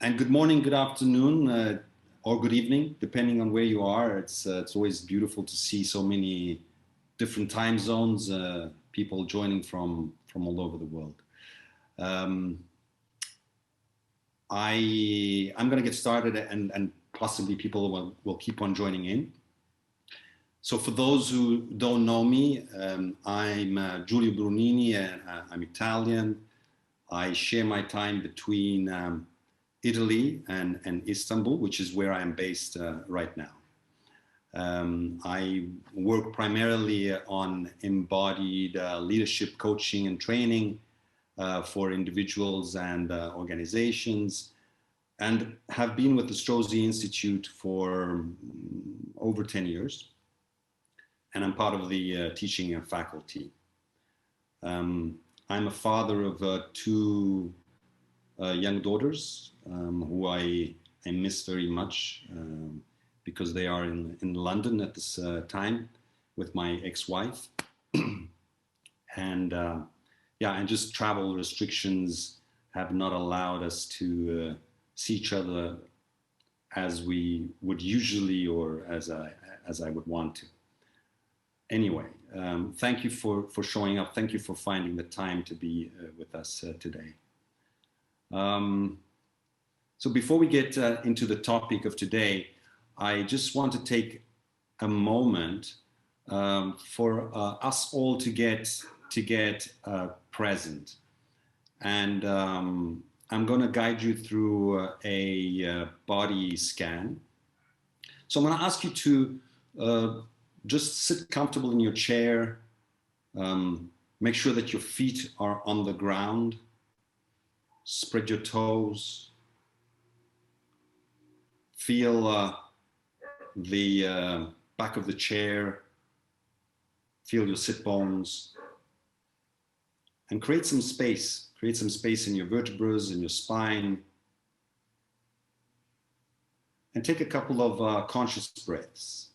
And good morning, good afternoon, or good evening, depending on where you are. It's always beautiful to see so many different time zones, people joining from all over the world. I'm going to get started, and possibly people will keep on joining in. So for those who don't know me, I'm Giulio Brunini, and I'm Italian. I share my time between Italy and Istanbul, which is where I am based right now. I work primarily on embodied leadership coaching and training for individuals and organizations, and have been with the Strozzi Institute for over 10 years. And I'm part of the teaching faculty. I'm a father of two young daughters who I miss very much because they are in London at this time with my ex-wife. And and just travel restrictions have not allowed us to see each other as we would usually, or as I would want to. Anyway, thank you for showing up. Thank you for finding the time to be with us today. So before we get into the topic of today, I just want to take a moment for us all to get present. And I'm going to guide you through a body scan. So I'm going to ask you to just sit comfortable in your chair. Make sure that your feet are on the ground. Spread your toes. Feel the back of the chair. Feel your sit bones. And create some space. Create some space in your vertebrae, in your spine. And take a couple of conscious breaths.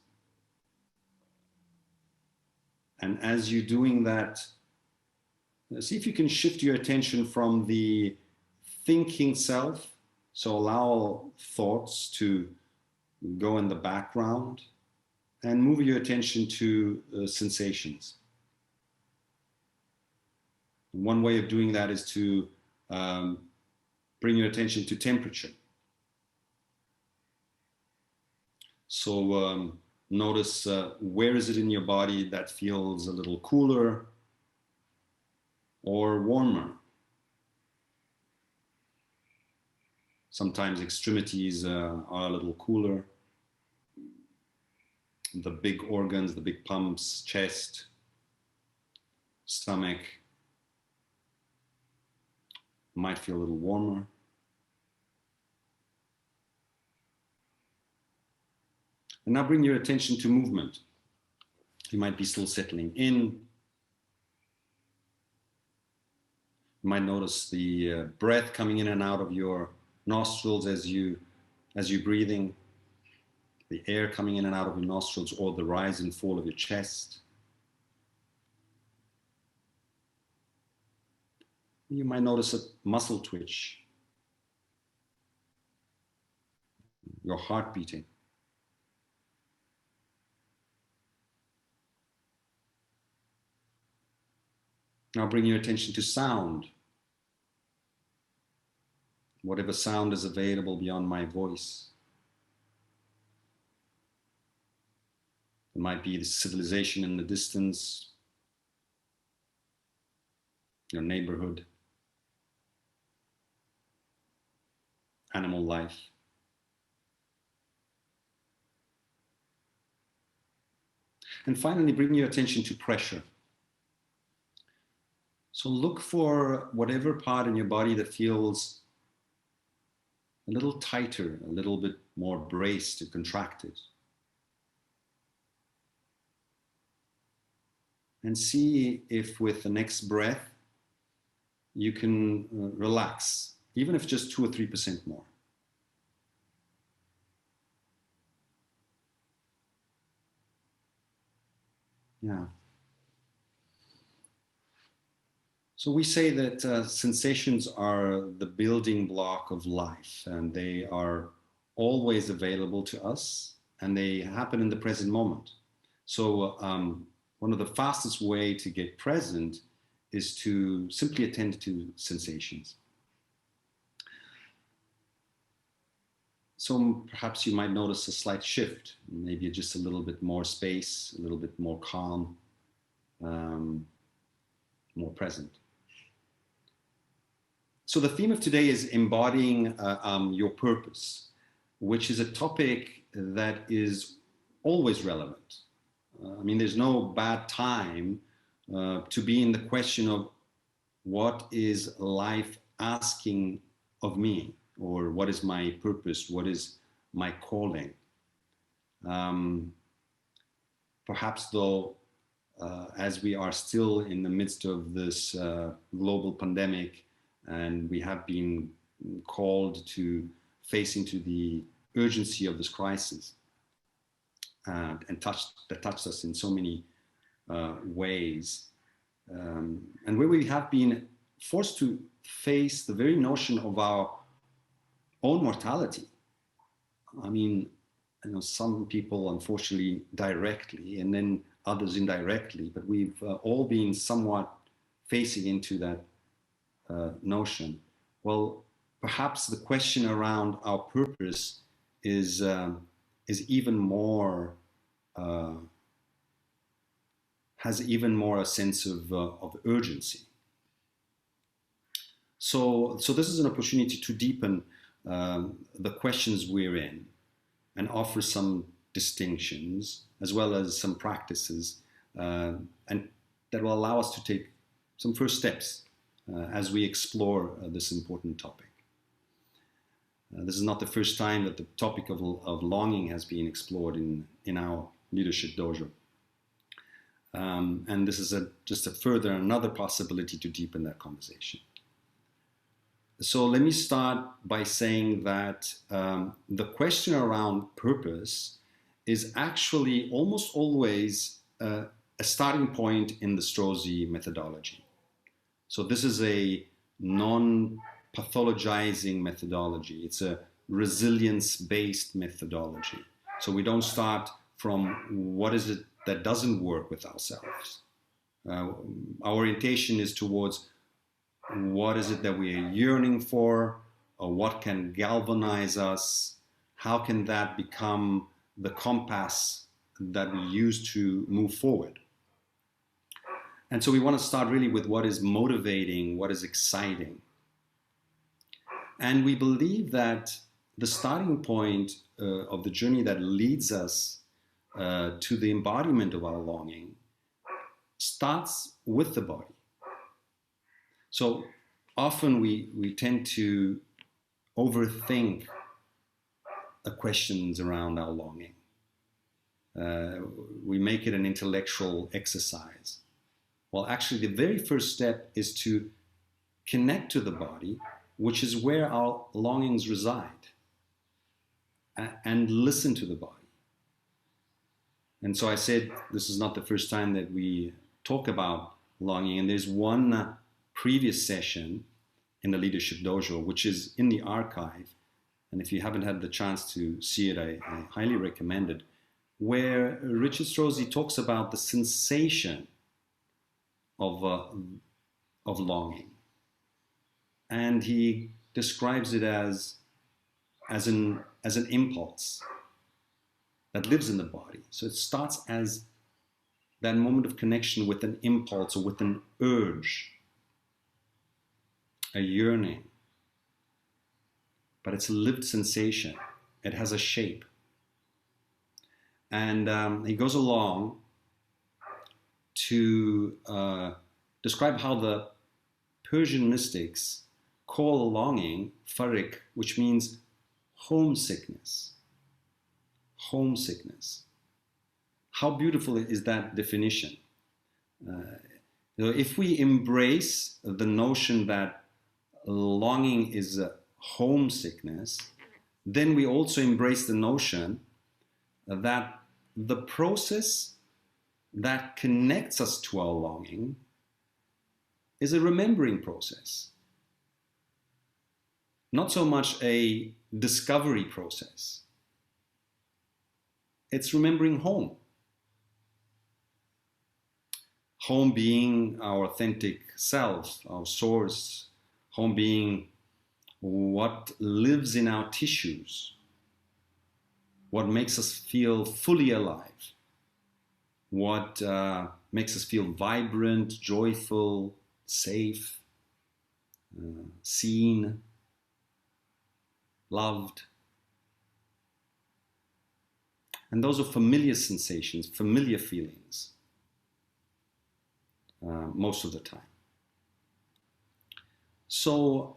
And as you're doing that, see if you can shift your attention from the thinking self. So allow thoughts to go in the background and move your attention to sensations. One way of doing that is to bring your attention to temperature. So notice where is it in your body that feels a little cooler or warmer. Sometimes extremities are a little cooler. The big organs, the big pumps, chest, stomach might feel a little warmer. And now bring your attention to movement. You might be still settling in. You might notice the breath coming in and out of your nostrils as you're breathing, the air coming in and out of your nostrils, or the rise and fall of your chest. You might notice a muscle twitch, your heart beating. Now bring your attention to sound. Whatever sound is available beyond my voice. It might be the civilization in the distance, your neighborhood, animal life. And finally, bring your attention to pressure. So look for whatever part in your body that feels a little tighter, a little bit more braced or contracted. And see if with the next breath, you can relax, even if just 2 or 3% more. Yeah. So we say that sensations are the building block of life, and they are always available to us, and they happen in the present moment. So one of the fastest way to get present is to simply attend to sensations. So perhaps you might notice a slight shift, maybe just a little bit more space, a little bit more calm, more present. So the theme of today is embodying your purpose, which is a topic that is always relevant. I mean, there's no bad time to be in the question of what is life asking of me, or what is my purpose, what is my calling. Perhaps though, as we are still in the midst of this global pandemic, and we have been called to face into the urgency of this crisis, and that touched us in so many ways, and where we have been forced to face the very notion of our own mortality. I mean, I know some people, unfortunately, directly, and then others indirectly, but we've all been somewhat facing into that notion. Well, perhaps the question around our purpose is even more has even more a sense of urgency. So this is an opportunity to deepen the questions we're in, and offer some distinctions as well as some practices, and that will allow us to take some first steps as we explore this important topic. This is not the first time that the topic of longing has been explored in our leadership dojo. And this is just another possibility to deepen that conversation. So let me start by saying that the question around purpose is actually almost always a starting point in the Strozzi methodology. So this is a non-pathologizing methodology. It's a resilience-based methodology. So we don't start from what is it that doesn't work with ourselves. Our orientation is towards what is it that we are yearning for, or what can galvanize us, how can that become the compass that we use to move forward. And so we want to start really with what is motivating, what is exciting. And we believe that the starting point of the journey that leads us to the embodiment of our longing starts with the body. So often we tend to overthink the questions around our longing. We make it an intellectual exercise. Well, actually, the very first step is to connect to the body, which is where our longings reside, and listen to the body. And so I said, this is not the first time that we talk about longing, and there's one previous session in the Leadership Dojo, which is in the archive, and if you haven't had the chance to see it, I highly recommend it, where Richard Strozzi talks about the sensation of longing, and he describes it as an impulse that lives in the body. So it starts as that moment of connection with an impulse or with an urge, a yearning, but it's a lived sensation. It has a shape, and he goes along to describe how the Persian mystics call longing farik, which means homesickness. Homesickness. How beautiful is that definition? If we embrace the notion that longing is a homesickness, then we also embrace the notion that the process that connects us to our longing is a remembering process, not so much a discovery process. It's remembering home. Home being our authentic self, our source. Home being what lives in our tissues, what makes us feel fully alive, what makes us feel vibrant, joyful, safe, seen, loved. And those are familiar sensations, familiar feelings, most of the time. So,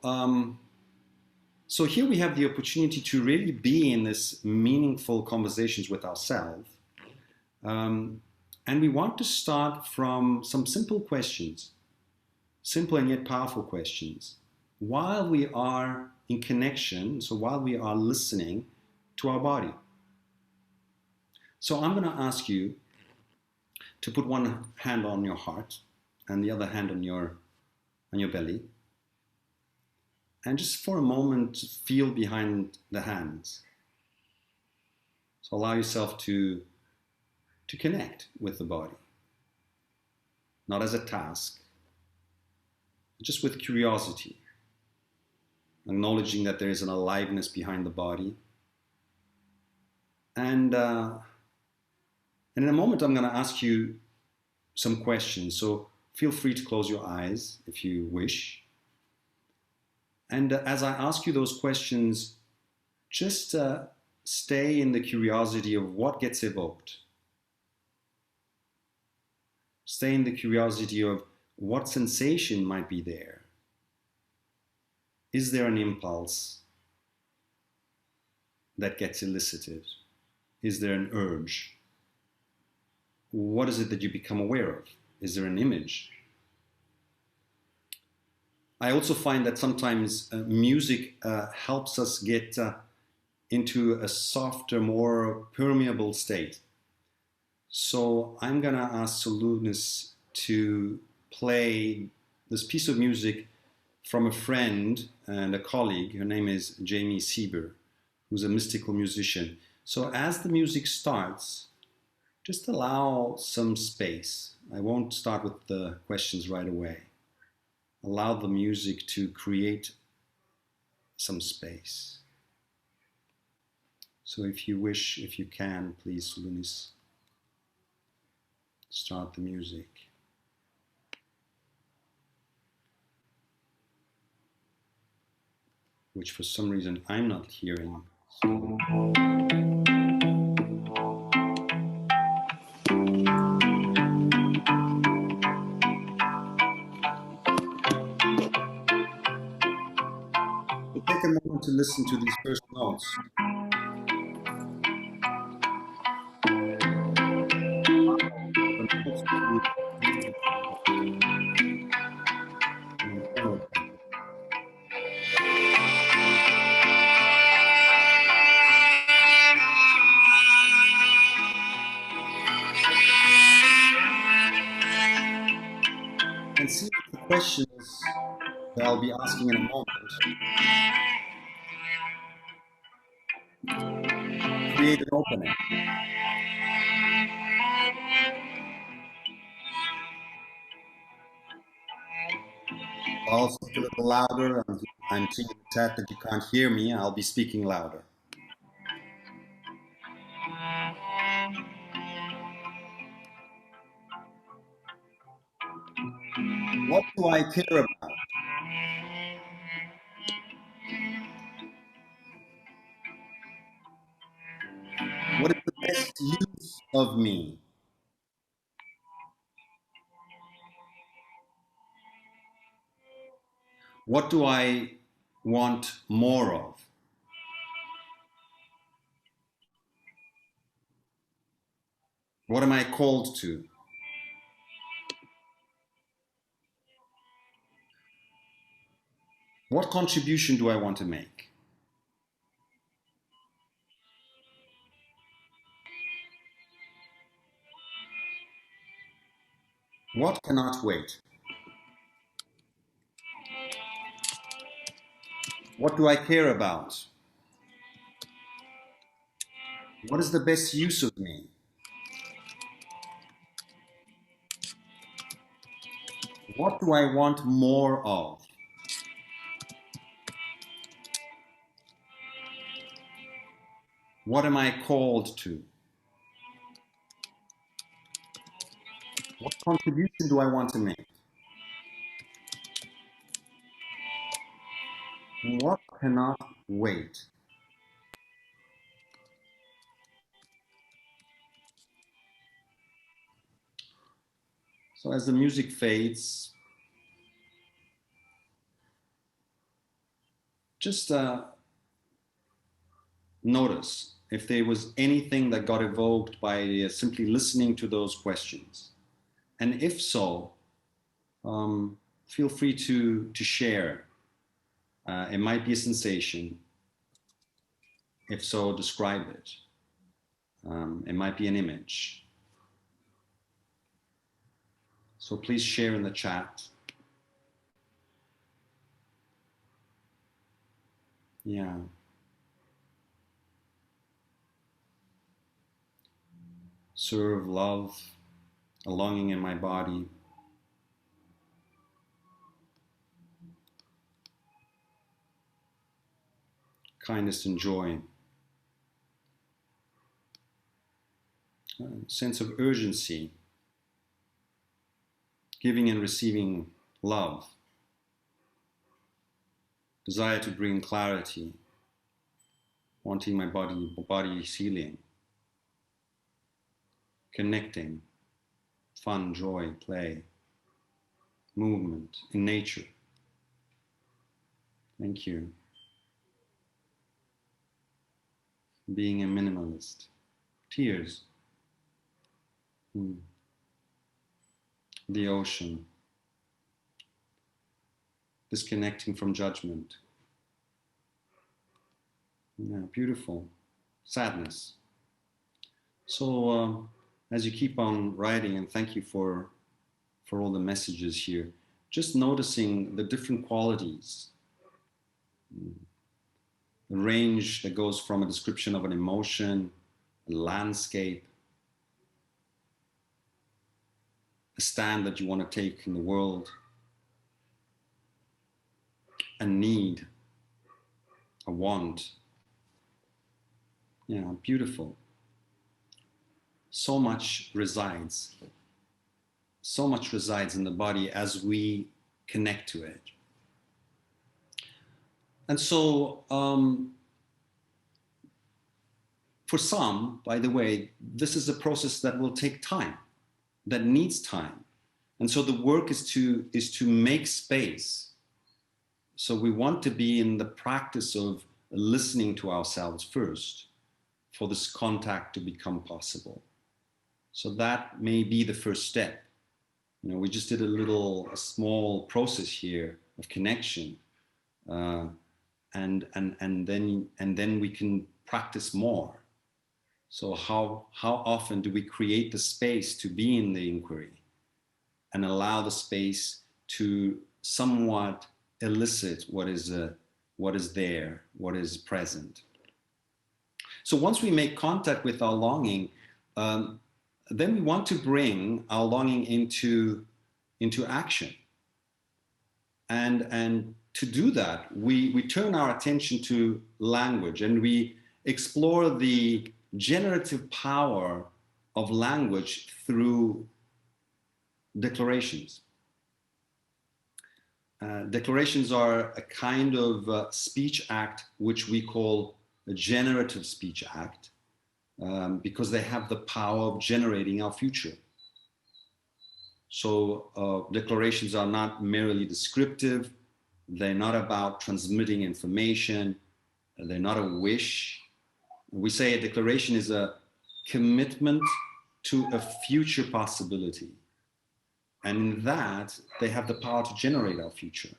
so here we have the opportunity to really be in this meaningful conversations with ourselves. And we want to start from some simple questions, simple and yet powerful questions, while we are in connection, so while we are listening to our body. So I'm going to ask you to put one hand on your heart and the other hand on your belly. And just for a moment, feel behind the hands. So allow yourself to connect with the body, not as a task, just with curiosity, acknowledging that there is an aliveness behind the body. And in a moment, I'm going to ask you some questions. So feel free to close your eyes if you wish. And as I ask you those questions, just stay in the curiosity of what gets evoked. Stay in the curiosity of what sensation might be there. Is there an impulse that gets elicited? Is there an urge? What is it that you become aware of? Is there an image? I also find that sometimes music helps us get into a softer, more permeable state. So I'm going to ask Solunis to play this piece of music from a friend and a colleague. Her name is Jamie Sieber, who's a mystical musician. So as the music starts, just allow some space. I won't start with the questions right away. Allow the music to create some space. So if you wish, if you can, please, Solunis, start the music. Which for some reason I'm not hearing. So. Take a moment to listen to these first notes. And see if the questions that I'll be asking in a moment create an opening. I'll speak a little louder. I'm seeing in the chat that you can't hear me. I'll be speaking louder. What do I care about? What is the best use of me? What do I want more of? What am I called to? What contribution do I want to make? What cannot wait? What do I care about? What is the best use of me? What do I want more of? What am I called to? What contribution do I want to make? What cannot wait? So as the music fades, just notice if there was anything that got evoked by simply listening to those questions. And if so, feel free to share. It might be a sensation. If so, describe it. It might be an image. So please share in the chat. Yeah. Serve, love, a longing in my body. Kindness and joy. Sense of urgency. Giving and receiving love. Desire to bring clarity. Wanting my body's healing. Connecting. Fun, joy, play. Movement in nature. Thank you. Being a minimalist. Tears. The ocean. Disconnecting from judgment. Yeah, beautiful. Sadness. So as you keep on writing, and thank you for all the messages here, just noticing the different qualities, the range that goes from a description of an emotion, a landscape, a stand that you want to take in the world, a need, a want. Yeah, beautiful. So much resides in the body as we connect to it. And so for some, by the way, this is a process that will take time, that needs time. And so the work is to make space. So we want to be in the practice of listening to ourselves first for this contact to become possible. So that may be the first step. You know, we just did a small process here of connection, and then we can practice more. So how often do we create the space to be in the inquiry and allow the space to somewhat elicit what is there, what is present? So once we make contact with our longing, then we want to bring our longing into action. And to do that, we turn our attention to language, and we explore the generative power of language through declarations. Declarations are a kind of speech act which we call a generative speech act, because they have the power of generating our future. So declarations are not merely descriptive. They're not about transmitting information. They're not a wish. We say a declaration is a commitment to a future possibility. And in that, they have the power to generate our future.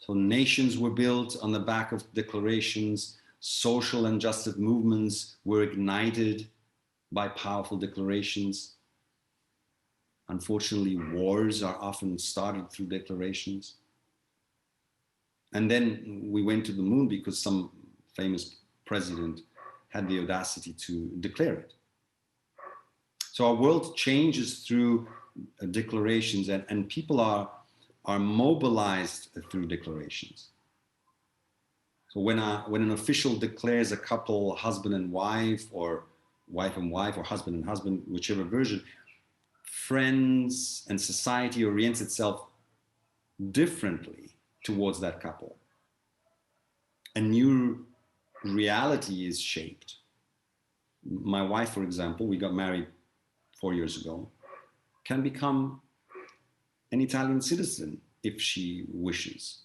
So nations were built on the back of declarations. Social and justice movements were ignited by powerful declarations. Unfortunately, wars are often started through declarations. And then we went to the moon because some famous president had the audacity to declare it. So our world changes through declarations, and people are mobilized through declarations. So when an official declares a couple husband and wife, or wife and wife, or husband and husband, whichever version, friends and society orients itself differently towards that couple. A new reality is shaped. My wife, for example, we got married 4 years ago, can become an Italian citizen if she wishes.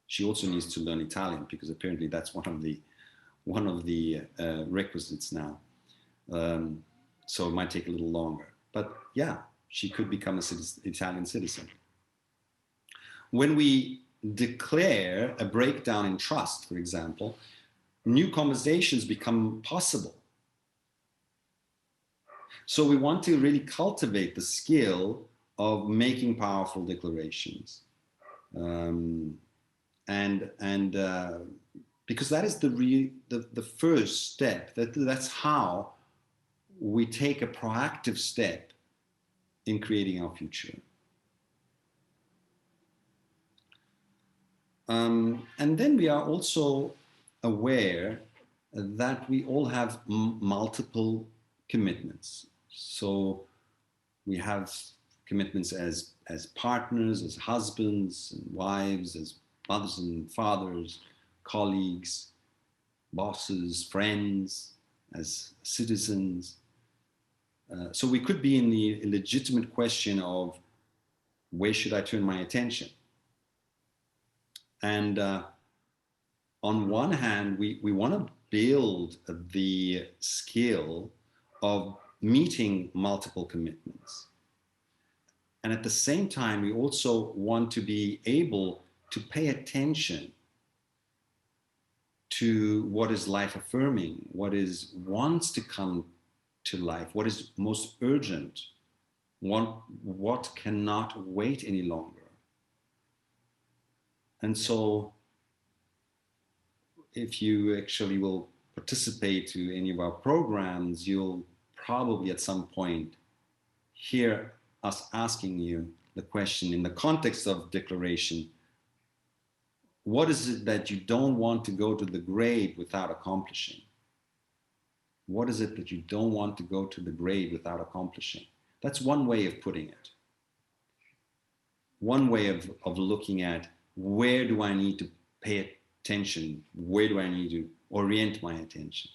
She also needs to learn Italian because apparently that's one of the requisites now. So it might take a little longer. But yeah, she could become an Italian citizen. When we declare a breakdown in trust, for example, new conversations become possible. So we want to really cultivate the skill of making powerful declarations. Because that is the first step. That's how we take a proactive step in creating our future. And then we are also aware that we all have multiple commitments. So we have commitments as partners, as husbands and wives, as mothers and fathers, colleagues, bosses, friends, as citizens. So we could be in the legitimate question of where should I turn my attention? And on one hand, we want to build the skill of meeting multiple commitments. And at the same time, we also want to be able to pay attention to what is life affirming, what is wants to come to life, what is most urgent, what cannot wait any longer. And so if you actually will participate to any of our programs, you'll probably at some point hear us asking you the question in the context of declaration: what is it that you don't want to go to the grave without accomplishing? What is it that you don't want to go to the grave without accomplishing? That's one way of putting it. One way of looking at where do I need to pay attention? Where do I need to orient my attention?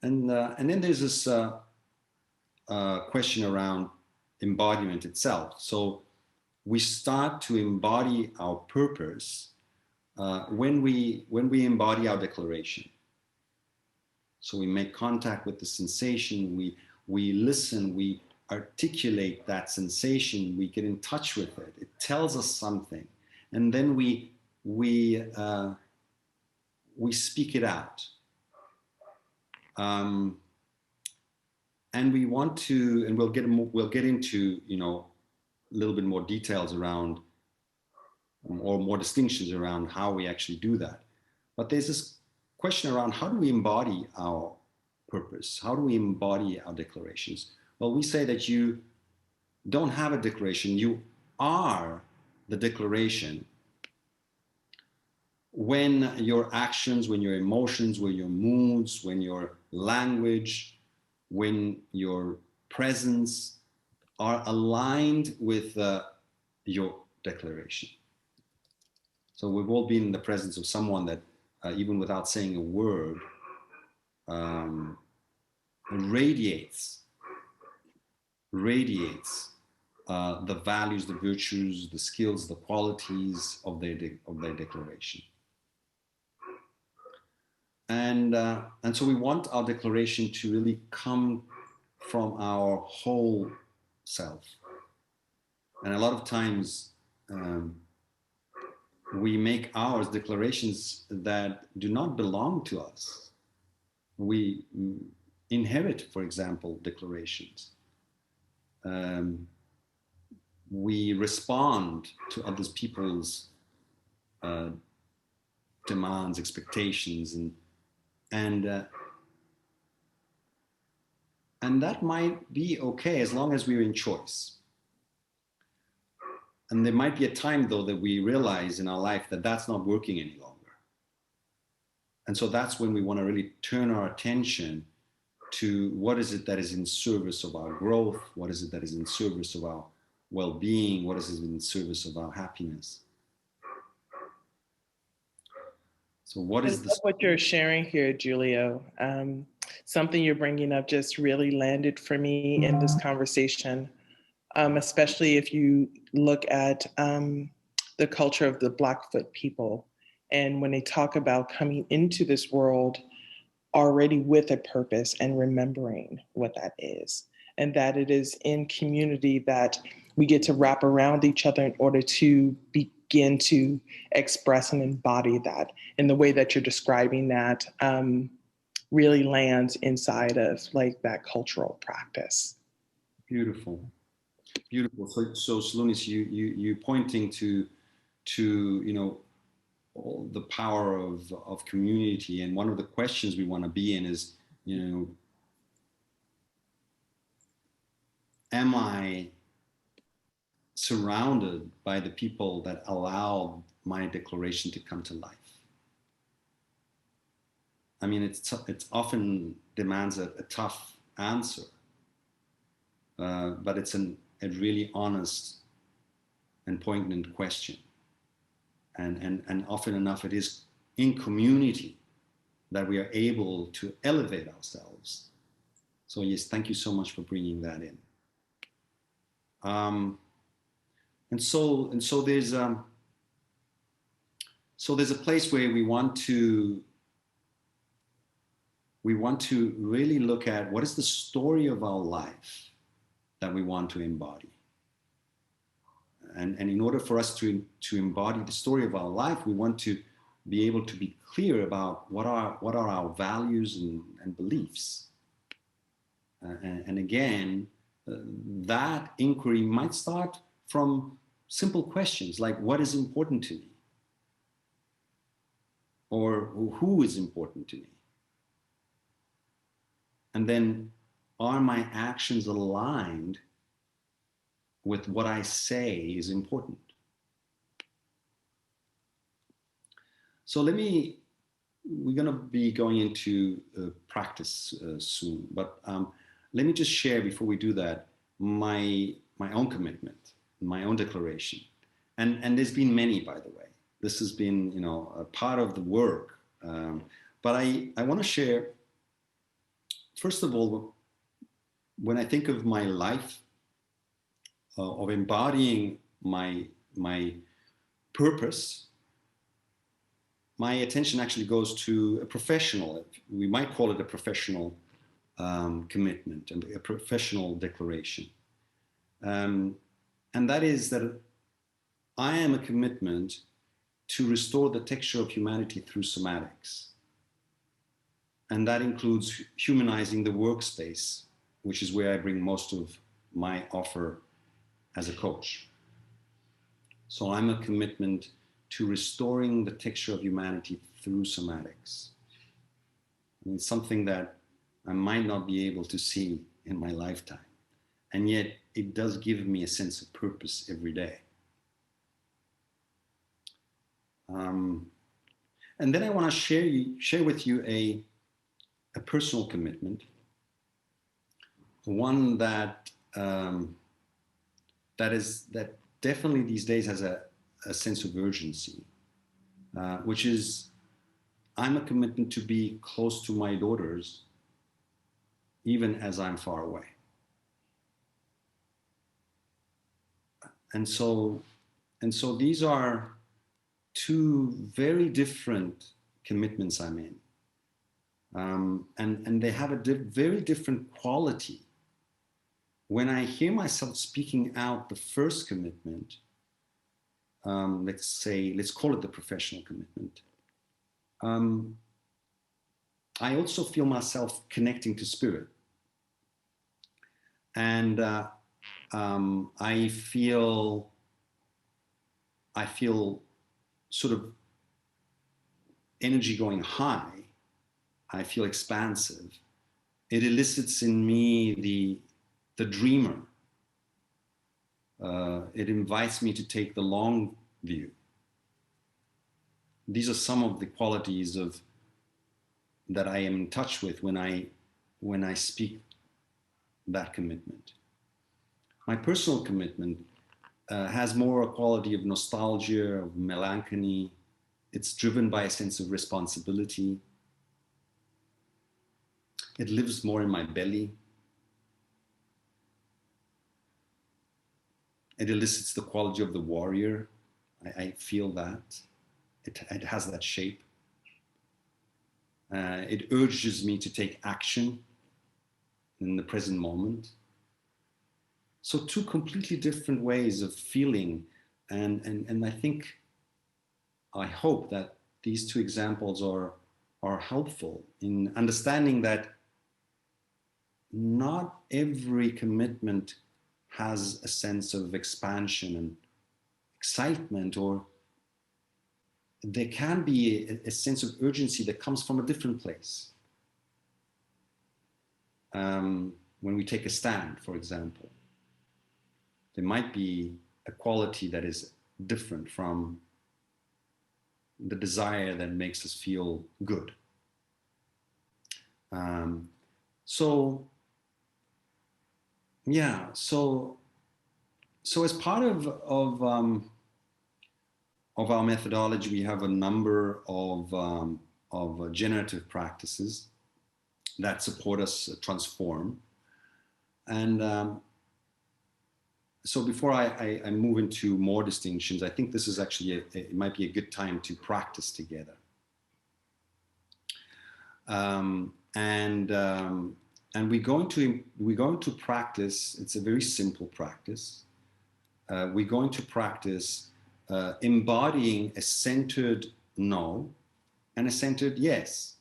And then there's this question around embodiment itself. So we start to embody our purpose when we embody our declaration. So we make contact with the sensation, we listen, we articulate that sensation, we get in touch with it. It tells us something, and then we speak it out. And we want to, and we'll get into a little bit more details around, or more distinctions around how we actually do that. But there's this question around how do we embody our purpose? How do we embody our declarations? Well, we say that you don't have a declaration, you are the declaration when your actions, when your emotions, when your moods, when your language, when your presence are aligned with your declaration. So we've all been in the presence of someone that, even without saying a word, radiates the values, the virtues, the skills, the qualities of their declaration. And so we want our declaration to really come from our whole self. And a lot of times we make ours declarations that do not belong to us. We inherit, for example, declarations. we respond to other people's demands, expectations, and that might be okay as long as we're in choice. And there might be a time, though, that we realize in our life that that's not working any longer. And so that's when we want to really turn our attention to what is it that is in service of our growth, what is it that is in service of our well-being, what is it in service of our happiness. So what is this? What you're sharing here, Giulio, something you're bringing up just really landed for me in this conversation, especially if you look at the culture of the Blackfoot people. And when they talk about coming into this world already with a purpose and remembering what that is, and that it is in community that we get to wrap around each other in order to begin to express and embody that. In the way that you're describing that really lands inside of like that cultural practice. Beautiful, beautiful. So Salunis, you pointing to all the power of community, and one of the questions we want to be in is, am I surrounded by the people that allow my declaration to come to life? I mean, it's often demands a tough answer, but it's a really honest and poignant question. And often enough, it is in community that we are able to elevate ourselves. So yes, thank you so much for bringing that in. And so there's a place where we want to really look at what is the story of our life that we want to embody. And in order for us to embody the story of our life, we want to be able to be clear about what are our values and beliefs. And again, that inquiry might start from simple questions like, what is important to me? Or who is important to me? And then, are my actions aligned with what I say is important? So we're going to be going into practice soon, but let me just share before we do that my own commitment, my own declaration. And there's been many, by the way. This has been, a part of the work. But I want to share, first of all, when I think of my life, of embodying my purpose, my attention actually goes to a professional, we might call it a professional commitment, a professional declaration. And that is that I am a commitment to restore the texture of humanity through somatics. And that includes humanizing the workspace, which is where I bring most of my offer as a coach. So I'm a commitment to restoring the texture of humanity through somatics. And it's something that I might not be able to see in my lifetime. And yet it does give me a sense of purpose every day. And then I want to share with you a personal commitment, one that definitely these days has a sense of urgency, which is I'm a commitment to be close to my daughters, even as I'm far away. And so these are two very different commitments I'm in. And they have a very different quality. When I hear myself speaking out the first commitment, let's call it the professional commitment, I also feel myself connecting to spirit. And I feel sort of energy going high. I feel expansive. It elicits in me the dreamer. It invites me to take the long view. These are some of the qualities that I am in touch with when I speak that commitment. My personal commitment has more a quality of nostalgia, of melancholy. It's driven by a sense of responsibility. It lives more in my belly. It elicits the quality of the warrior. I feel that. It has that shape. It urges me to take action in the present moment. So two completely different ways of feeling. And I hope that these two examples are helpful in understanding that not every commitment has a sense of expansion and excitement, or there can be a sense of urgency that comes from a different place. When we take a stand, for example, there might be a quality that is different from the desire that makes us feel good. So as part of our methodology, we have a number of generative practices that support us transform. And so before I move into more distinctions, I think this is actually it might be a good time to practice together. And we're going to practice. It's a very simple practice. We're going to practice embodying a centered no and a centered yes.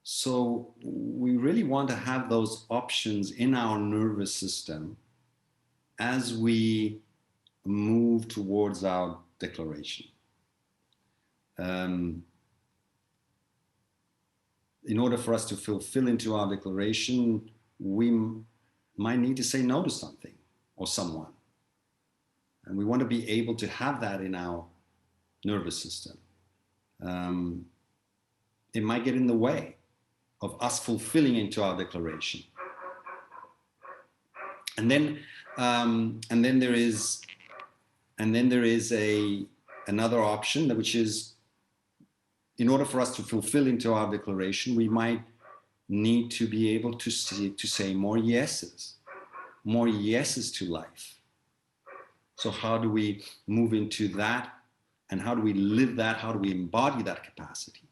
So we really want to have those options in our nervous system as we move towards our declaration. In order for us to fulfill into our declaration, we might need to say no to something or someone. And we want to be able to have that in our nervous system. It might get in the way of us fulfilling into our declaration. And then there is another option, which is, in order for us to fulfill into our declaration, we might need to be able to say more yeses to life. So how do we move into that, and how do we live that? How do we embody that capacity?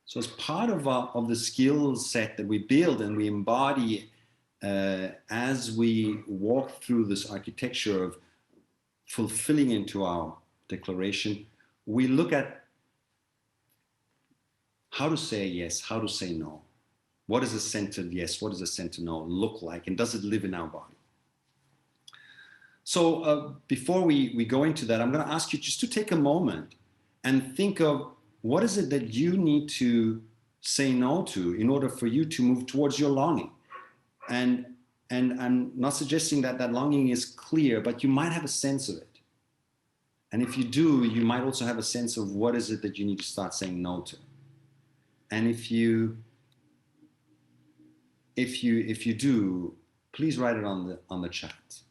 So as part of the skill set that we build and we embody as we walk through this architecture of fulfilling into our declaration, we look at how to say yes, how to say no. What does a centered yes, what does a centered no look like, and does it live in our body? So before we go into that, I'm going to ask you just to take a moment and think of what is it that you need to say no to in order for you to move towards your longing. And I'm not suggesting that that longing is clear, but you might have a sense of it. And if you do, you might also have a sense of what is it that you need to start saying no to. And if you do, please write it on the chat.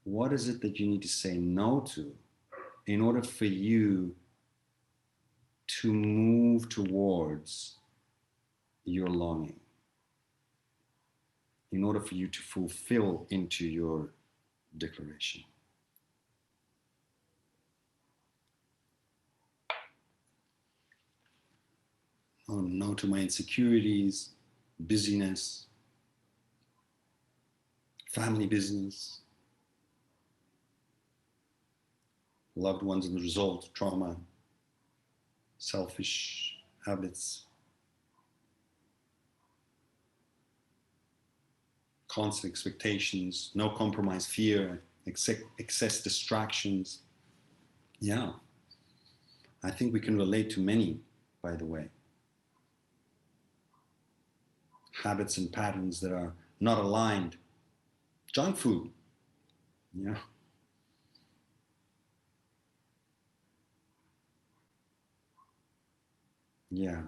What is it that you need to say no to in order for you to move towards your longing, in order for you to fulfill into your declaration? Oh, no to my insecurities, busyness, family business, loved ones as a result, trauma, selfish habits, constant expectations, no compromise, fear, excess distractions. Yeah, I think we can relate to many, by the way. Habits and patterns that are not aligned. Junk food, yeah. Yeah,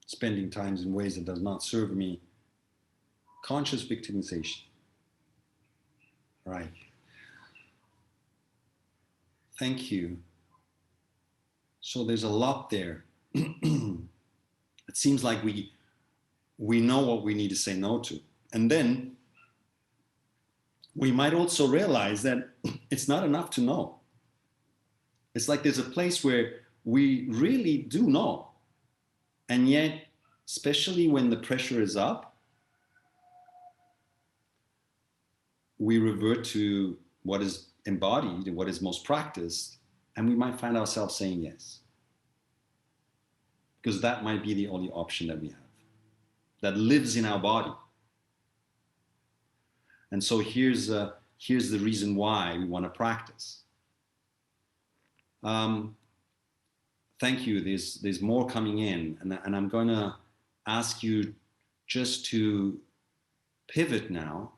spending times in ways that does not serve me. Conscious victimization. Right. Thank you. So there's a lot there. It seems like we know what we need to say no to. And then we might also realize that it's not enough to know. It's like there's a place where we really do know. And yet, especially when the pressure is up, we revert to what is embodied and what is most practiced, and we might find ourselves saying yes. Because that might be the only option that we have, that lives in our body. And so here's the reason why we want to practice. Thank you. There's more coming in, and I'm going to ask you just to pivot now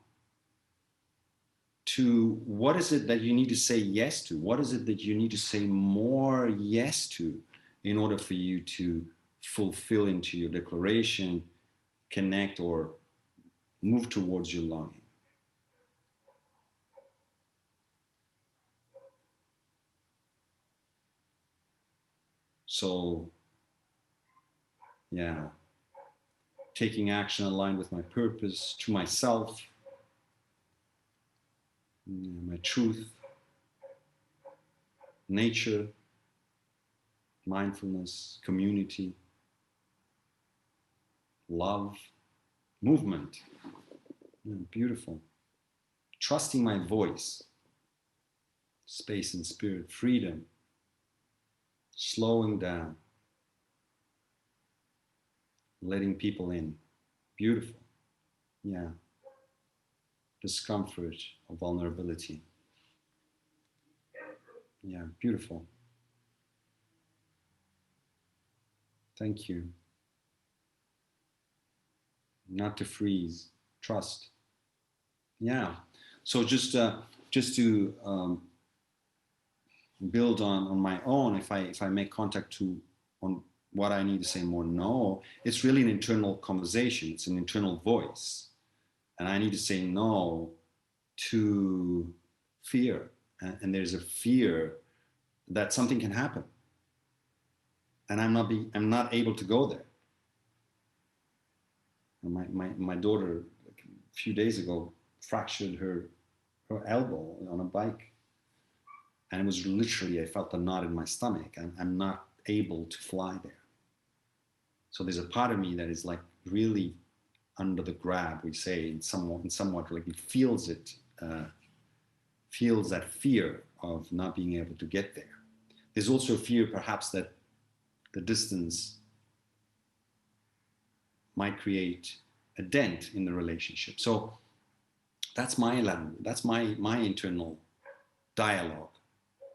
to what is it that you need to say yes to? What is it that you need to say more yes to in order for you to fulfill into your declaration, connect, or move towards your longing? So, yeah, taking action aligned with my purpose, to myself, my truth, nature, mindfulness, community, love, movement. Yeah, beautiful. Trusting my voice, space and spirit, freedom, slowing down, letting people in. Beautiful. Yeah. Discomfort or vulnerability. Yeah, beautiful. Thank you. Not to freeze. Trust. Yeah. So just to build on my own, if I make contact on what I need to say more no, it's really an internal conversation. It's an internal voice, and I need to say no to fear. And there's a fear that something can happen, and I'm not able to go there. And my daughter, like a few days ago, fractured her elbow on a bike. And it was literally, I felt a knot in my stomach. I'm not able to fly there. So there's a part of me that is like really under the grab, we say, in somewhat like it feels it, feels that fear of not being able to get there. There's also a fear perhaps that the distance might create a dent in the relationship. So that's my language, that's my internal dialogue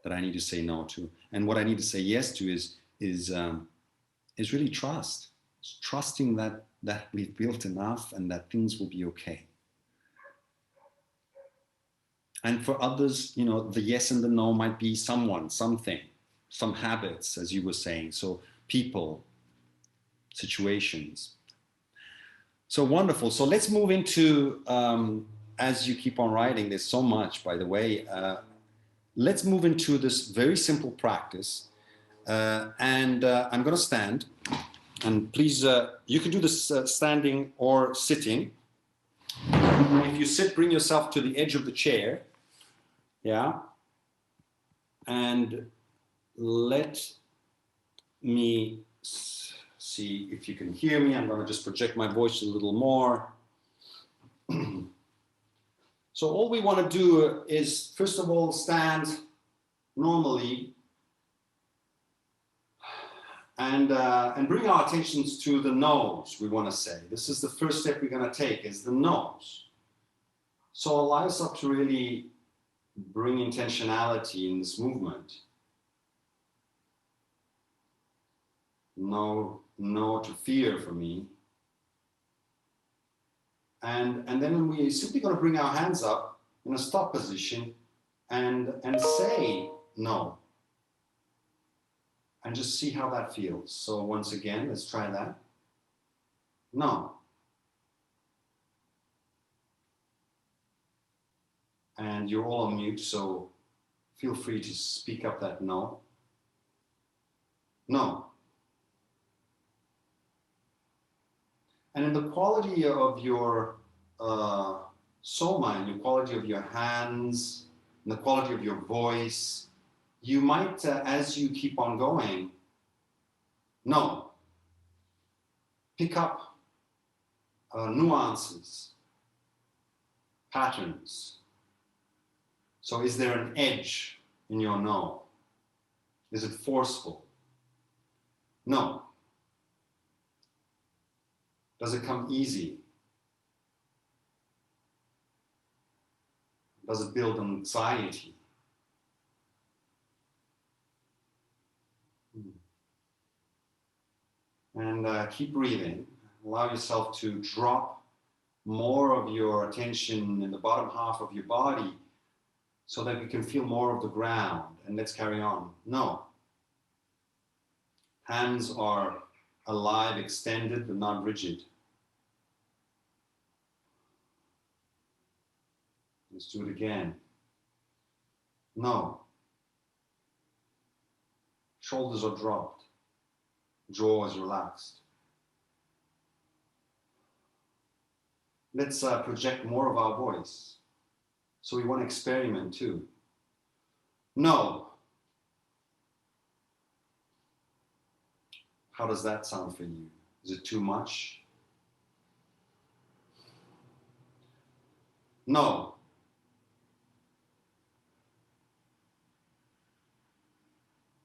that I need to say no to. And what I need to say yes to is really trust. It's trusting that we've built enough and that things will be okay. And for others, the yes and the no might be someone, something, some habits, as you were saying. So people, situations. So wonderful. So let's move into, as you keep on writing, there's so much, by the way, let's move into this very simple practice. And I'm going to stand. And please, you can do this standing or sitting. If you sit, bring yourself to the edge of the chair. Yeah. And let me see if you can hear me. I'm going to just project my voice a little more. So all we want to do is, first of all, stand normally and bring our attentions to the nose, we want to say. This is the first step we're going to take, is the nose. So allow yourself to really bring intentionality in this movement. No to fear for me. And then we're simply going to bring our hands up in a stop position and say no. And just see how that feels. So once again, let's try that. No. And you're all on mute, so feel free to speak up that no. No. And in the quality of your soma, and the quality of your hands, and the quality of your voice, you might, as you keep on going, no, pick up nuances, patterns. So is there an edge in your no? Is it forceful? No. Does it come easy? Does it build anxiety? And keep breathing. Allow yourself to drop more of your attention in the bottom half of your body so that we can feel more of the ground. And let's carry on. No. Hands are alive, extended, but not rigid. Let's do it again. No. Shoulders are dropped. Jaw is relaxed. Let's project more of our voice. So we want to experiment too. No. How does that sound for you? Is it too much? No.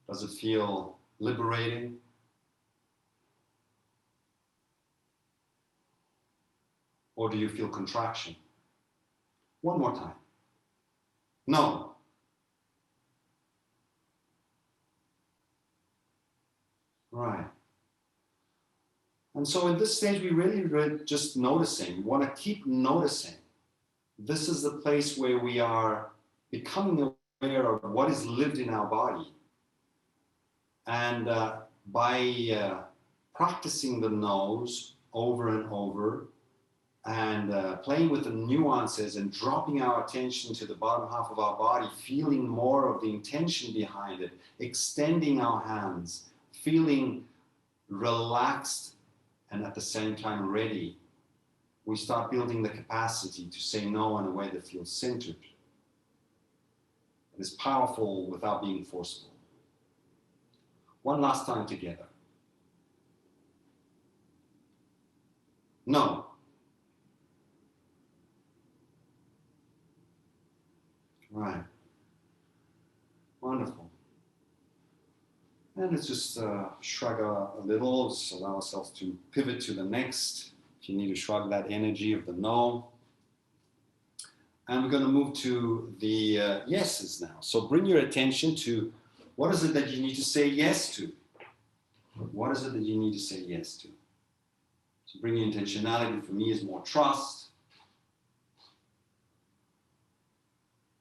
Does it feel liberating? Or do you feel contraction? One more time. No. Right. And so in this stage, we really just noticing. We want to keep noticing. This is the place where we are becoming aware of what is lived in our body. And by practicing the nose over and over, and playing with the nuances and dropping our attention to the bottom half of our body, feeling more of the intention behind it, extending our hands, feeling relaxed and at the same time ready, we start building the capacity to say no in a way that feels centered. It is powerful without being forceful. One last time together. No. Right. Wonderful. And let's just shrug a little, just allow ourselves to pivot to the next. If you need to shrug that energy of the no. And we're going to move to the yeses now. So bring your attention to what is it that you need to say yes to? What is it that you need to say yes to? So bringing intentionality for me is more trust.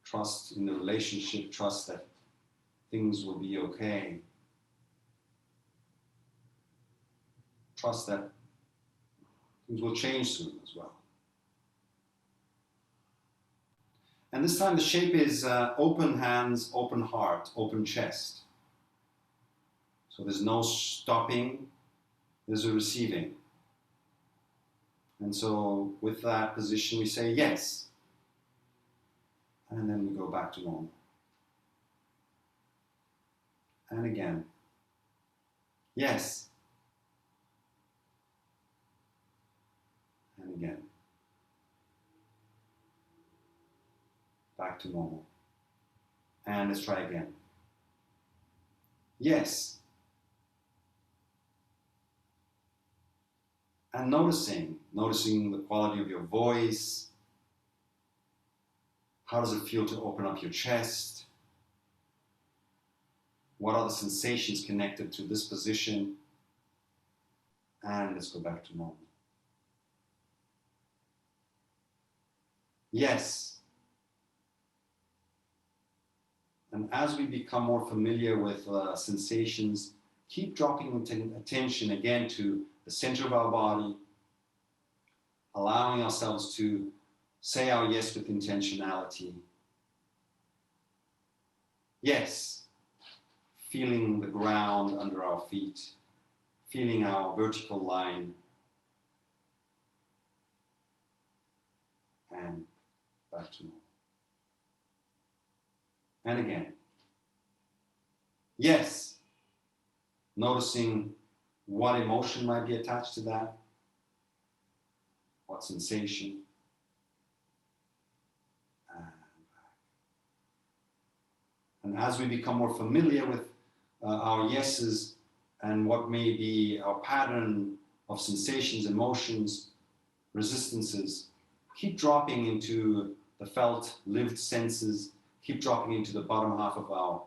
Trust in the relationship, trust that things will be okay. Trust that things will change soon as well. And this time the shape is open hands, open heart, open chest. So there's no stopping, there's a receiving. And so with that position we say yes. And then we go back to normal. And again. Yes. And again. Back to normal. And let's try again. Yes. And noticing the quality of your voice, How does it feel to open up your chest? What are the sensations connected to this position? And let's go back to normal. Yes. And as we become more familiar with sensations, keep dropping attention again to the center of our body, allowing ourselves to say our yes with intentionality. Yes, feeling the ground under our feet, feeling our vertical line, and back to normal. And again, yes, noticing what emotion might be attached to that, what sensation, and as we become more familiar with our yeses and what may be our pattern of sensations, emotions, resistances, keep dropping into the felt, lived senses, keep dropping into the bottom half of our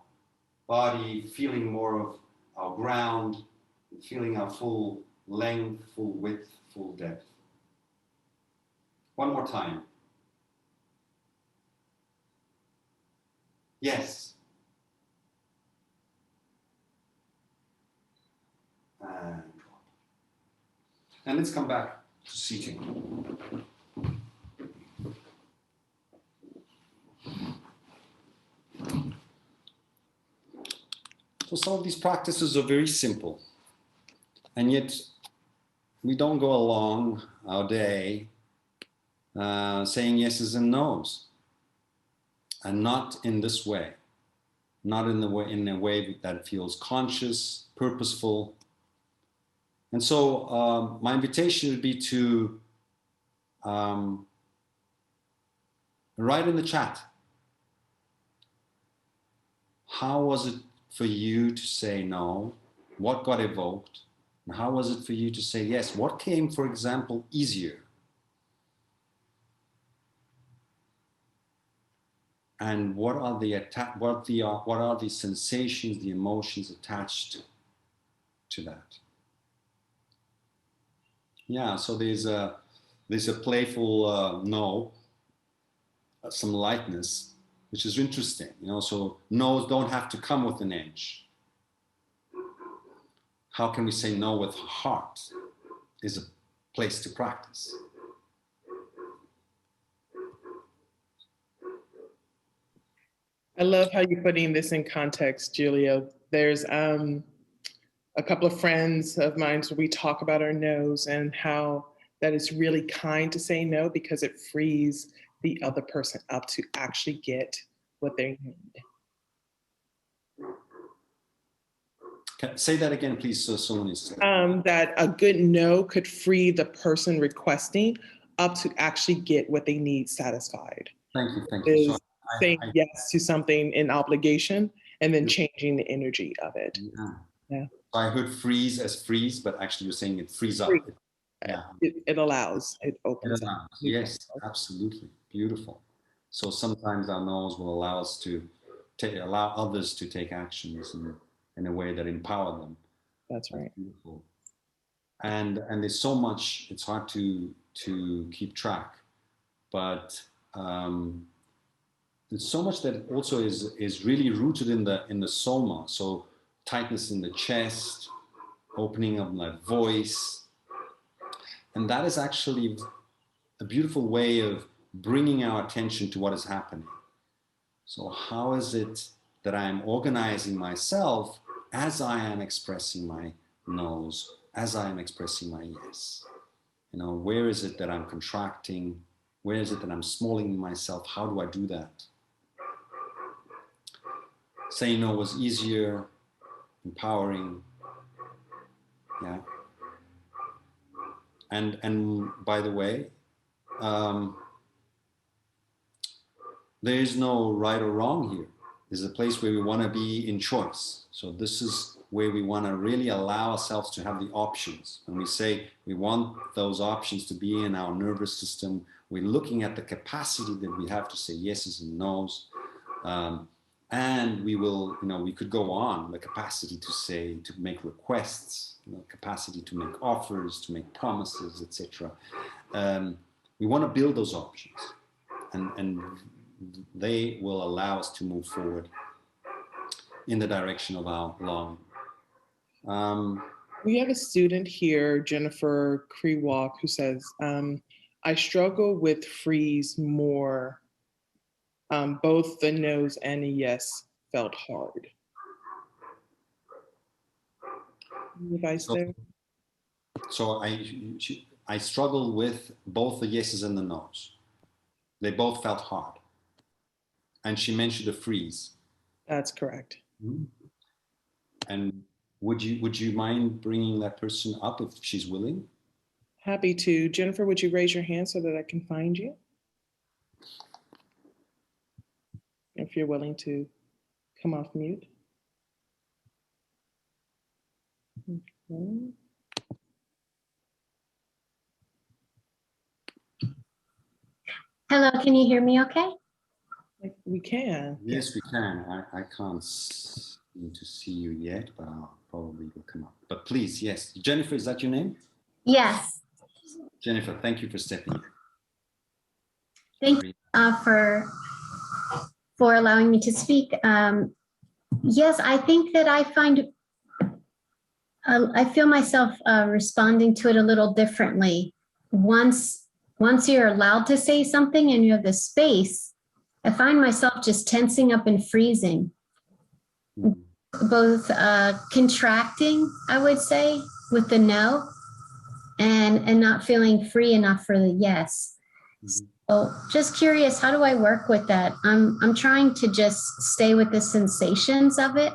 body, feeling more of our ground, feeling our full length, full width, full depth. One more time. Yes. And drop. And let's come back to seating. So some of these practices are very simple, and yet we don't go along our day saying yeses and nos, and not in this way, not in a way that feels conscious, purposeful. And so my invitation would be to write in the chat, how was it for you to say no? What got evoked? And how was it for you to say yes? What came, for example, easier? And what are the sensations, the emotions attached to that? Yeah, so there's a playful no, some lightness, which is interesting, so no's don't have to come with an edge. How can we say no with heart is a place to practice. I love how you're putting this in context, Giulio. There's a couple of friends of mine, so we talk about our no's and how that it's really kind to say no because it frees the other person up to actually get what they need. Say that again, please, Solon. That a good no could free the person requesting up to actually get what they need satisfied. Thank you. So saying yes to something in obligation and then changing the energy of it. Yeah. So I heard freeze as freeze, but actually you're saying it frees up. Yeah. It allows, it opens up. Yes, absolutely. Beautiful. So sometimes our no's will allow us to allow others to take actions in a way that empower them. That's right. Beautiful. And there's so much, it's hard to keep track, but there's so much that also is really rooted in the soma. So tightness in the chest, opening of my voice. And that is actually a beautiful way of bringing our attention to what is happening. So how is it that I'm organizing myself as I am expressing my no's, as I am expressing my yes? Where is it that I'm contracting? Where is it that I'm smalling myself? How do I do that? Saying no was easier, empowering. Yeah. And by the way, there is no right or wrong here. There's a place where we want to be in choice. So this is where we want to really allow ourselves to have the options. When we say we want those options to be in our nervous system, we're looking at the capacity that we have to say yeses and nos. And we will, we could go on, the capacity to say, to make requests, capacity to make offers, to make promises, etc. We want to build those options, and they will allow us to move forward in the direction of our longing. We have a student here, Jennifer Krewalk, who says, I struggle with freeze more. Both the no's and a yes felt hard. Any advice there? So I struggle with both the yeses and the nos. They both felt hard. And she mentioned a freeze. That's correct. Mm-hmm. And would you mind bringing that person up if she's willing? Happy to. Jennifer, would you raise your hand so that I can find you? If you're willing to come off mute. Okay. Hello, can you hear me okay? We can. Yes, we can. I can't seem to see you yet, but I'll probably will come up. But please, yes. Jennifer, is that your name? Yes. Jennifer, thank you for stepping in. Thank you for allowing me to speak. Yes, I think that I feel myself responding to it a little differently. Once you're allowed to say something and you have the space, I find myself just tensing up and freezing, both contracting, I would say, with the no, and not feeling free enough for the yes. So just curious, how do I work with that? I'm trying to just stay with the sensations of it.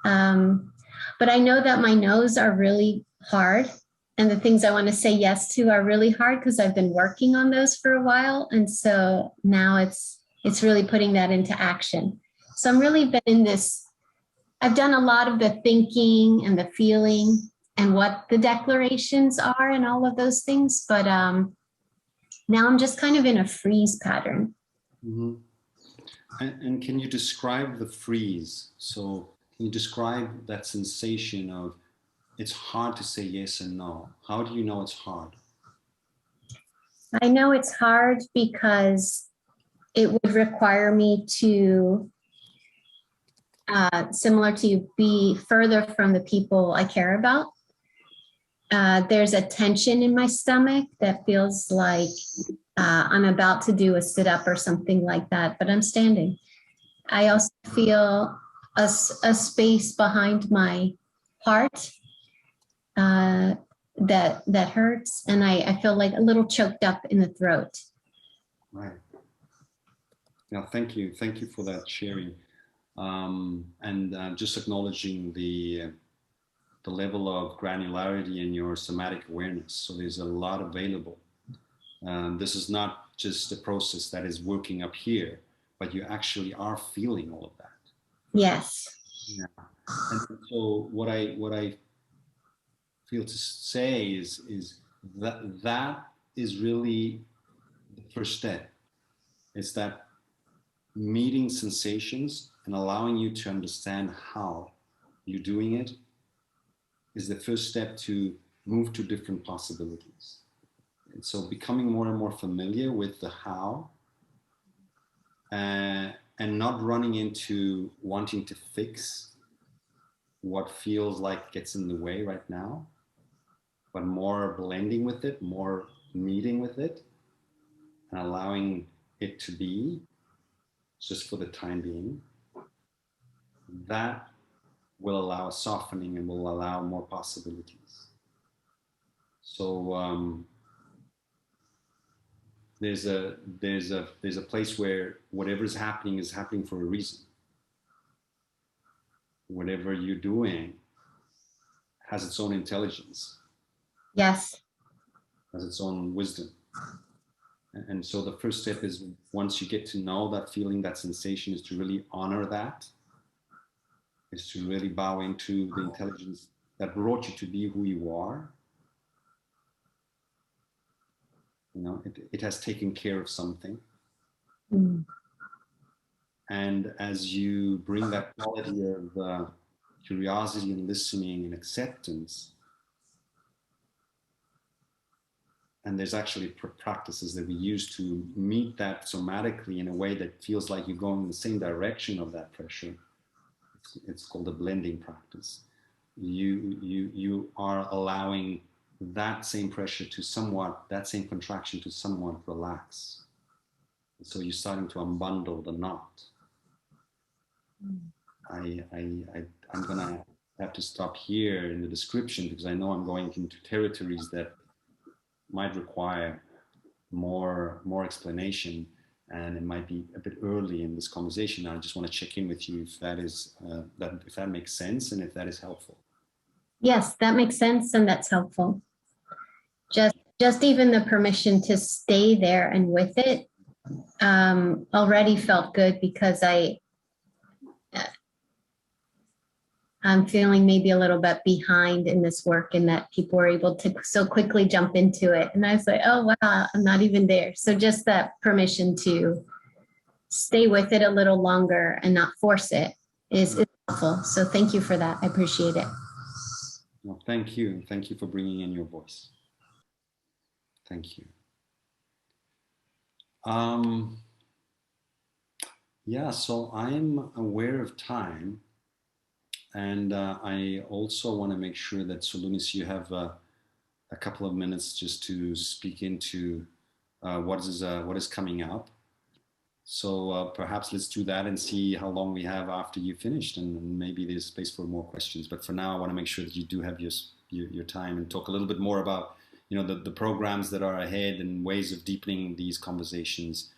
But I know that my no's are really hard, and the things I want to say yes to are really hard because I've been working on those for a while. And so now it's really putting that into action. So I'm really been in this, I've done a lot of the thinking and the feeling and what the declarations are and all of those things. But now I'm just kind of in a freeze pattern. Mm-hmm. And can you describe the freeze? So can you describe that sensation of it's hard to say yes and no? How do you know it's hard? I know it's hard because it would require me to, similar to be further from the people I care about. There's a tension in my stomach that feels like I'm about to do a sit-up or something like that, but I'm standing. I also feel a space behind my heart that hurts, and I feel like a little choked up in the throat. Right. Yeah, thank you. Thank you for that sharing. And just acknowledging the level of granularity in your somatic awareness. So there's a lot available. This is not just a process that is working up here, but you actually are feeling all of that. Yes. Yeah. And so what I feel to say is that is really the first step. It's that meeting sensations and allowing you to understand how you're doing it is the first step to move to different possibilities. And so becoming more and more familiar with the how, and not running into wanting to fix what feels like gets in the way right now, but more blending with it, more meeting with it, and allowing it to be just for the time being. That will allow a softening and will allow more possibilities. So there's a place where whatever is happening for a reason. Whatever you're doing has its own intelligence. Yes. Has its own wisdom. And so the first step is, once you get to know that feeling, that sensation, is to really honor that is to really bow into the intelligence that brought you to be who you are. You know, it has taken care of something. Mm. And as you bring that quality of curiosity and listening and acceptance, and there's actually practices that we use to meet that somatically in a way that feels like you're going in the same direction of that pressure. It's called a blending practice. You are allowing that same pressure to somewhat, that same contraction to somewhat relax. And so you're starting to unbundle the knot. I'm gonna have to stop here in the description because I know I'm going into territories that might require more explanation, and it might be a bit early in this conversation. I just want to check in with you if that is if that makes sense and if that is helpful. Yes, that makes sense, and that's helpful. Just even the permission to stay there and with it already felt good, because I'm feeling maybe a little bit behind in this work, and that people were able to so quickly jump into it. And I was like, oh, wow, I'm not even there. So just that permission to stay with it a little longer and not force it is helpful. So thank you for that. I appreciate it. Well, thank you. Thank you for bringing in your voice. Thank you. Yeah, so I'm aware of time. And I also want to make sure that, Solunis, you have a couple of minutes just to speak into what is coming up. So perhaps let's do that and see how long we have after you finished, and maybe there's space for more questions. But for now, I want to make sure that you do have your time and talk a little bit more about, you know, the programs that are ahead and ways of deepening these conversations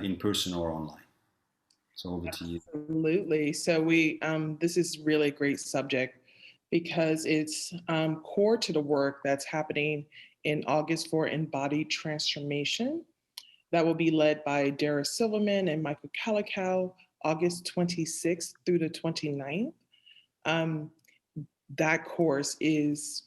in person or online. So over to you. Absolutely. So this is really a great subject because it's core to the work that's happening in August for Embodied Transformation. That will be led by Dara Silverman and Michael Calicow, August 26th through the 29th. That course is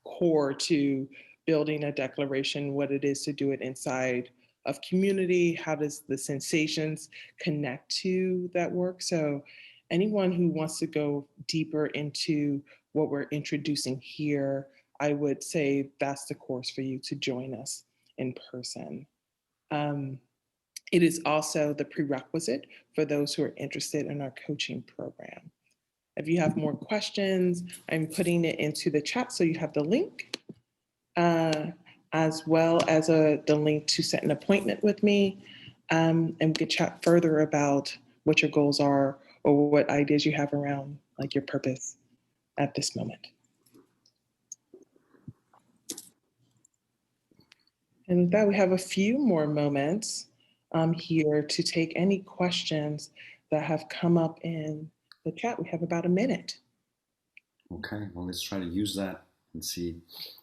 core to building a declaration, what it is to do it inside of community, how does the sensations connect to that work. So anyone who wants to go deeper into what we're introducing here, I would say that's the course for you to join us in person. It is also the prerequisite for those who are interested in our coaching program. If you have more questions, I'm putting it into the chat so you have the link, as well as the link to set an appointment with me, and we could chat further about what your goals are or what ideas you have around like your purpose at this moment. And with that, we have a few more moments here to take any questions that have come up in the chat. We have about a minute. Okay, well, let's try to use that and see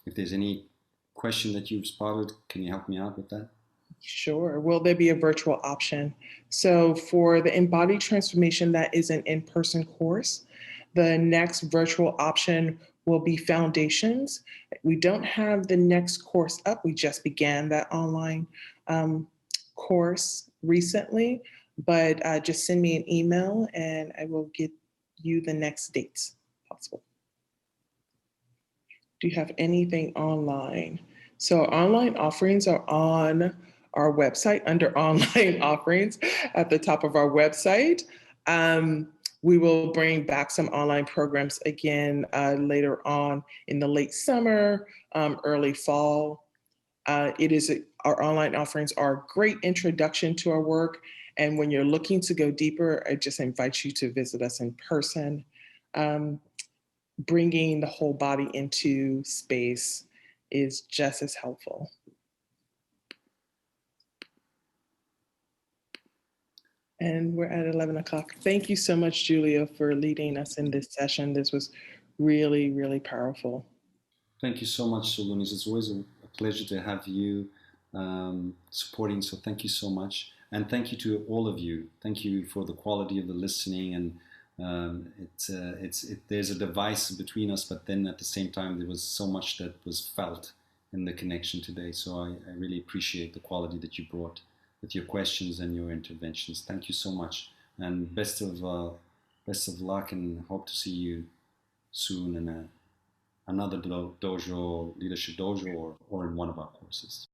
if there's any question that you've spotted. Can you help me out with that? Sure. Will there be a virtual option? So for the Embodied Transformation, that is an in-person course. The next virtual option will be Foundations. We don't have the next course up. We just began that online course recently, but just send me an email and I will get you the next dates possible. Do you have anything online? So online offerings are on our website under online offerings at the top of our website. We will bring back some online programs again later on in the late summer, early fall. Our online offerings are a great introduction to our work. And when you're looking to go deeper, I just invite you to visit us in person. Bringing the whole body into space is just as helpful. And we're at 11 o'clock. Thank you so much, Giulio, for leading us in this session. This was really, really powerful. Thank you so much, Solunis. It's always a pleasure to have you supporting. So thank you so much. And thank you to all of you. Thank you for the quality of the listening and There's a device between us, but then at the same time there was so much that was felt in the connection today. So I really appreciate the quality that you brought with your questions and your interventions. Thank you so much, and best of luck, and hope to see you soon in another dojo, leadership dojo, or in one of our courses.